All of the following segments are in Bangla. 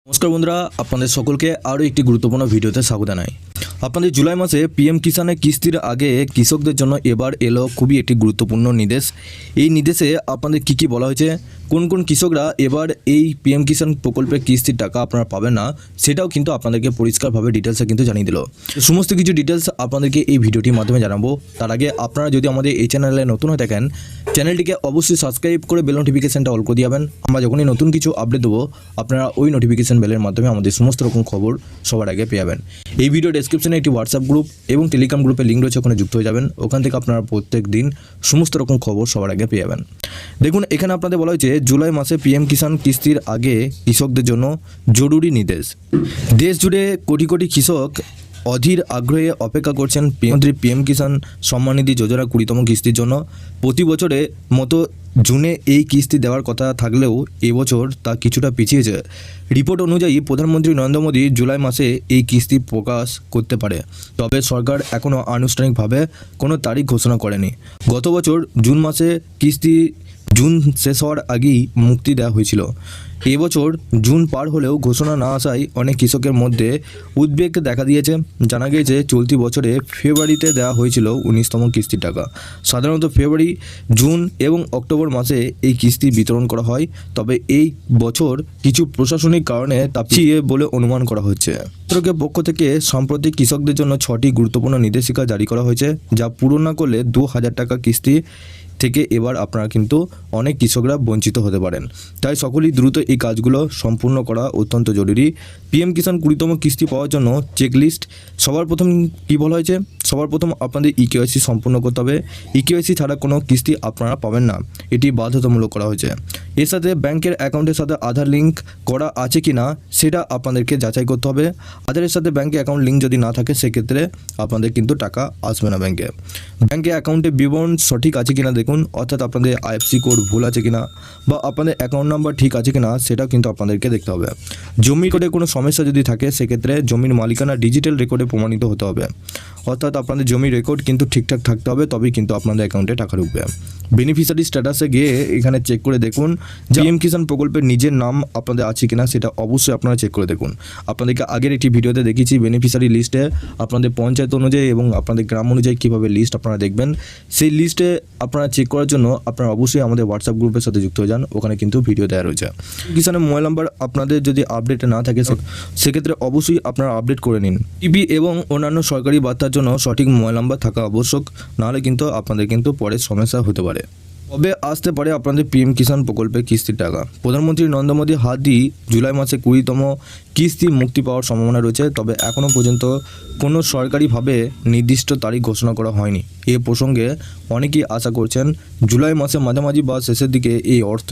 নমস্কার বন্ধুরা, আপনাদের সকলকে আরও একটি গুরুত্বপূর্ণ ভিডিওতে স্বাগত জানাই। আপনাদের জুলাই মাসে পিএম কিষানের কিস্তির আগে কৃষকদের জন্য এবার এলো খুবই একটি গুরুত্বপূর্ণ নির্দেশ। এই নির্দেশে আপনাদের কী বলা হয়েছে, কোন কোন কৃষকরা এবার এই পিএম কিষান প্রকল্পের কিস্তির টাকা আপনারা পাবেন না, সেটাও কিন্তু আপনাদেরকে পরিষ্কারভাবে ডিটেলসে কিন্তু জানিয়ে দিল। সমস্ত কিছু ডিটেলস আপনাদেরকে এই ভিডিওটির মাধ্যমে জানাবো। তার আগে আপনারা যদি আমাদের এই চ্যানেলে নতুন হয়ে থাকেন, চ্যানেলটিকে অবশ্যই সাবস্ক্রাইব করে বেল নোটিফিকেশনটা অল করে দিবেন। আমরা যখনই নতুন কিছু আপডেট দেবো, আপনারা ওই নোটিফিকেশন বেলের মাধ্যমে আমাদের সমস্ত রকম খবর সবার আগে পেয়ে যাবেন। এই ভিডিও ডেসক্রিপশনে একটি হোয়াটসঅ্যাপ গ্রুপ এবং টেলিগ্রাম গ্রুপের লিঙ্ক রয়েছে, ওখানে যুক্ত হয়ে যাবেন। ওখান থেকে আপনারা প্রত্যেক দিন সমস্ত রকম খবর সবার আগে পেয়ে যাবেন। দেখুন, এখানে আপনাদের বলা হয়েছে জুলাই মাসে পিএম কিষান কিস্তির আগে কৃষকদের জন্য জরুরি নির্দেশ। দেশ জুড়ে কোটি কোটি কৃষক অধীর আগ্রহে অপেক্ষা করছেন প্রধানমন্ত্রী পিএম কিষান সম্মান নিধি যোজনা 20তম কিস্তির জন্য। প্রতি বছরের মতো জুনে এই কিস্তি দেওয়ার কথা থাকলেও এবছর তা কিছুটা পিছিয়েছে। রিপোর্ট অনুযায়ী প্রধানমন্ত্রী নরেন্দ্র মোদী জুলাই মাসে এই কিস্তি প্রকাশ করতে পারে, তবে সরকার এখনও আনুষ্ঠানিকভাবে কোনো তারিখ ঘোষণা করেনি। গত বছর জুন মাসে কিস্তি জুন শেষ হওয়ার আগেই মুক্তি দেওয়া হয়েছিল। এবছর জুন পার হলেও ঘোষণা না আসায় অনেক কৃষকের মধ্যে উদ্বেগ দেখা দিয়েছে। জানা গিয়েছে চলতি বছরে ফেব্রুয়ারিতে দেওয়া হয়েছিল 19তম কিস্তির টাকা। সাধারণত ফেব্রুয়ারি, জুন এবং অক্টোবর মাসে এই কিস্তি বিতরণ করা হয়, তবে এই বছর কিছু প্রশাসনিক কারণে তা পিছিয়ে বলে অনুমান করা হচ্ছে। সরকারের পক্ষ থেকে সম্প্রতি কৃষকদের জন্য 6টি গুরুত্বপূর্ণ নির্দেশিকা জারি করা হয়েছে, যা পূরণ না করলে 2000 টাকা কিস্তি থেকে এবার আপনারা কিন্তু অনেক কৃষকরা বঞ্চিত হতে পারেন। তাই সকলেই দ্রুত এই কাজগুলো সম্পূর্ণ করা অত্যন্ত জরুরি। পিএম কিষান 20তম কিস্তি পাওয়ার জন্য চেকলিস্ট। সবার প্রথম কী বলা হয়েছে, সবার প্রথম আপনাদের ইকেওয়াইসি সম্পূর্ণ করতে হবে। ইকেওয়াইসি ছাড়া কোনো কিস্তি আপনারা পাবেন না, এটি বাধ্যতামূলক করা হয়েছে। এর সাথে ব্যাংকের অ্যাকাউন্টের সাথে আধার লিঙ্ক করা আছে কি না সেটা আপনাদেরকে যাচাই করতে হবে। আধারের সাথে ব্যাংকে অ্যাকাউন্ট লিঙ্ক যদি না থাকে, সেক্ষেত্রে আপনাদের কিন্তু টাকা আসবে না ব্যাংকে। ব্যাংকে অ্যাকাউন্টে বিবরণ সঠিক আছে কিনা দেখুন, অর্থাৎ আপনাদের আইএফসি কোড ভুল আছে কিনা বা আপনাদের অ্যাকাউন্ট নাম্বার ঠিক আছে কিনা সেটাও কিন্তু আপনাদেরকে দেখতে হবে। জমি কোডে কোনো সমস্যা যদি থাকে, সেক্ষেত্রে জমির মালিকানা ডিজিটাল রেকর্ডে প্রমাণিত হতে হবে, অর্থাৎ আপনাদের জমির রেকর্ড কিন্তু ঠিকঠাক থাকতে হবে, তবেই কিন্তু আপনাদের অ্যাকাউন্টে টাকা ঢুকবে। বেনিফিশিয়ারি স্ট্যাটাসে গিয়ে এখানে চেক করে দেখুন যে পিএম কিষান প্রকল্পের নিজের নাম আপনাদের আছে কিনা, সেটা অবশ্যই আপনারা চেক করে দেখুন। আপনাদেরকে আগের একটি ভিডিওতে দেখিয়েছি বেনিফিশিয়ারি লিস্টে আপনাদের পঞ্চায়েত অনুযায়ী এবং আপনাদের গ্রাম অনুযায়ী কীভাবে লিস্ট আপনারা দেখবেন। সেই লিস্টে আপনারা চেক করার জন্য আপনারা অবশ্যই আমাদের হোয়াটসঅ্যাপ গ্রুপের সাথে যুক্ত হয়ে যান, ওখানে কিন্তু ভিডিও দেওয়া রয়েছে। কিষানের মোবাইল নাম্বার আপনাদের যদি আপডেট না থাকে, সেক্ষেত্রে অবশ্যই আপনারা আপডেট করে নিন। টিভি এবং অন্যান্য সরকারি বার্তার জন্য সঠিক মোবাইল নাম্বার থাকা আবশ্যক, নাহলে কিন্তু আপনাদের কিন্তু পরে সমস্যা হতে পারে। কবে আসতে পারে আপনাদের পিএম কিষান প্রকল্পের কিস্তির টাকা? প্রধানমন্ত্রী নরেন্দ্র মোদী হাত দিয়ে জুলাই মাসে 20তম কিস্তি মুক্তি পাওয়ার সম্ভাবনা রয়েছে, তবে এখনও পর্যন্ত কোনো সরকারিভাবে নির্দিষ্ট তারিখ ঘোষণা করা হয়নি। এ প্রসঙ্গে অনেকেই আশা করছেন জুলাই মাসে মাঝামাঝি বা শেষের দিকে এই অর্থ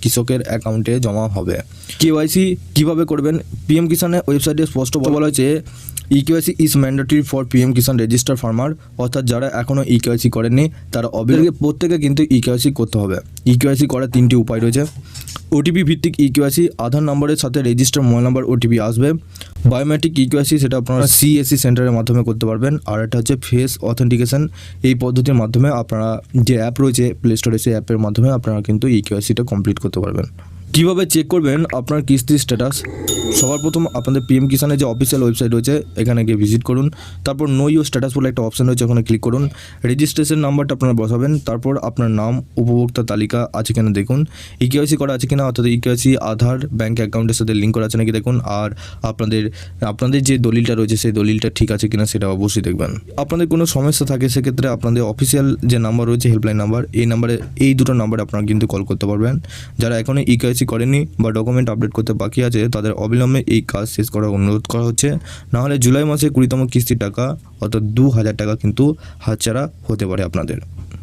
কৃষকের অ্যাকাউন্টে জমা হবে। কেওয়াইসি কীভাবে করবেন? পিএম কিষানের ওয়েবসাইটে স্পষ্ট বলা হয়েছে eKYC is mandatory for PM Kisan register farmer, অর্থাৎ যারা এখনও ইকেওয়াইসি করেননি তারা প্রত্যেকে কিন্তু ইকেওয়াইসি করতে হবে। ইকেওয়াইসি করার 3টি উপায় রয়েছে। ওটিপি ভিত্তিক ইকেওয়াইসি, আধার নম্বরের সাথে রেজিস্টার মোবাইল নাম্বার ওটিপি আসবে। বায়োমেট্রিক ইকেওয়াইসি, সেটা আপনারা সিএসসি সেন্টারের মাধ্যমে করতে পারবেন। আর একটা হচ্ছে ফেস অথেন্টিকেশন। এই পদ্ধতির মাধ্যমে আপনারা যে অ্যাপ রয়েছে প্লে স্টোরে, সেই অ্যাপের মাধ্যমে আপনারা কিন্তু ইকেওয়াইসিটা কমপ্লিট করতে পারবেন। কীভাবে চেক করবেন আপনার কিস্তির স্ট্যাটাস? সবার প্রথম আপনাদের পিএম কিষানের যে অফিসিয়াল ওয়েবসাইট রয়েছে, এখানে গিয়ে ভিজিট করুন। তারপর নো ইউর স্ট্যাটাস বলে একটা অপশান রয়েছে, ওখানে ক্লিক করুন। রেজিস্ট্রেশন নাম্বারটা আপনারা বসাবেন। তারপর আপনার নাম, উপভোক্তা তালিকা আছে কিনা দেখুন। ইকেওয়াইসি করা আছে কিনা, অর্থাৎ ইকেওয়াইসি আধার ব্যাঙ্ক অ্যাকাউন্টের সাথে লিঙ্ক করা আছে নাকি দেখুন। আর আপনাদের যে দলিলটা রয়েছে সেই দলিলটা ঠিক আছে কিনা সেটা অবশ্যই দেখবেন। আপনাদের কোনো সমস্যা থাকে, সেক্ষেত্রে আপনাদের অফিসিয়াল যে নাম্বার রয়েছে হেল্পলাইন নাম্বার, এই দুটো নাম্বারে আপনারা কিন্তু কল করতে পারবেন। যারা এখনও ইকেওয়াইসি করেনি বা ডকুমেন্ট আপডেট করতে বাকি আছে, তাদের অবিলম্বে এই কাজ শেষ করার অনুরোধ করা হচ্ছে, নাহলে জুলাই মাসে 20তম কিস্তির টাকা অর্থাৎ 2000 টাকা কিন্তু হাতছাড়া হতে পারে আপনাদের।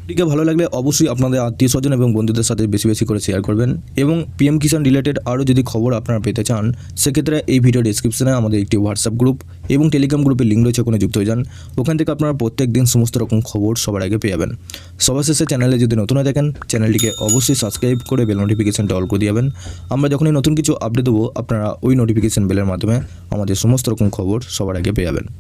ভিডিওটি ভালো লাগলে অবশ্যই আপনাদের আত্মীয় স্বজন এবং বন্ধুদের সাথে বেশি বেশি করে শেয়ার করবেন। এবং পিএম কিষান রিলেটেড আরও যদি খবর আপনারা পেতে চান, সেক্ষেত্রে এই ভিডিও ডিসক্রিপশনে আমাদের একটি হোয়াটসঅ্যাপ গ্রুপ এবং টেলিগ্রাম গ্রুপের লিঙ্ক রয়েছে, ওখানে যুক্ত হয়ে যান। ওখান থেকে আপনারা প্রত্যেক দিন সমস্ত রকম খবর সবার আগে পেয়ে যাবেন। সবার শেষে চ্যানেলে যদি নতুন হয়ে থাকেন, চ্যানেলটিকে অবশ্যই সাবস্ক্রাইব করে বেল নোটিফিকেশনটা অল করে দিবেন। আমরা যখনই নতুন কিছু আপডেট দেবো, আপনারা ওই নোটিফিকেশন বেলের মাধ্যমে আমাদের সমস্ত রকম খবর সবার আগে পেয়ে যাবেন।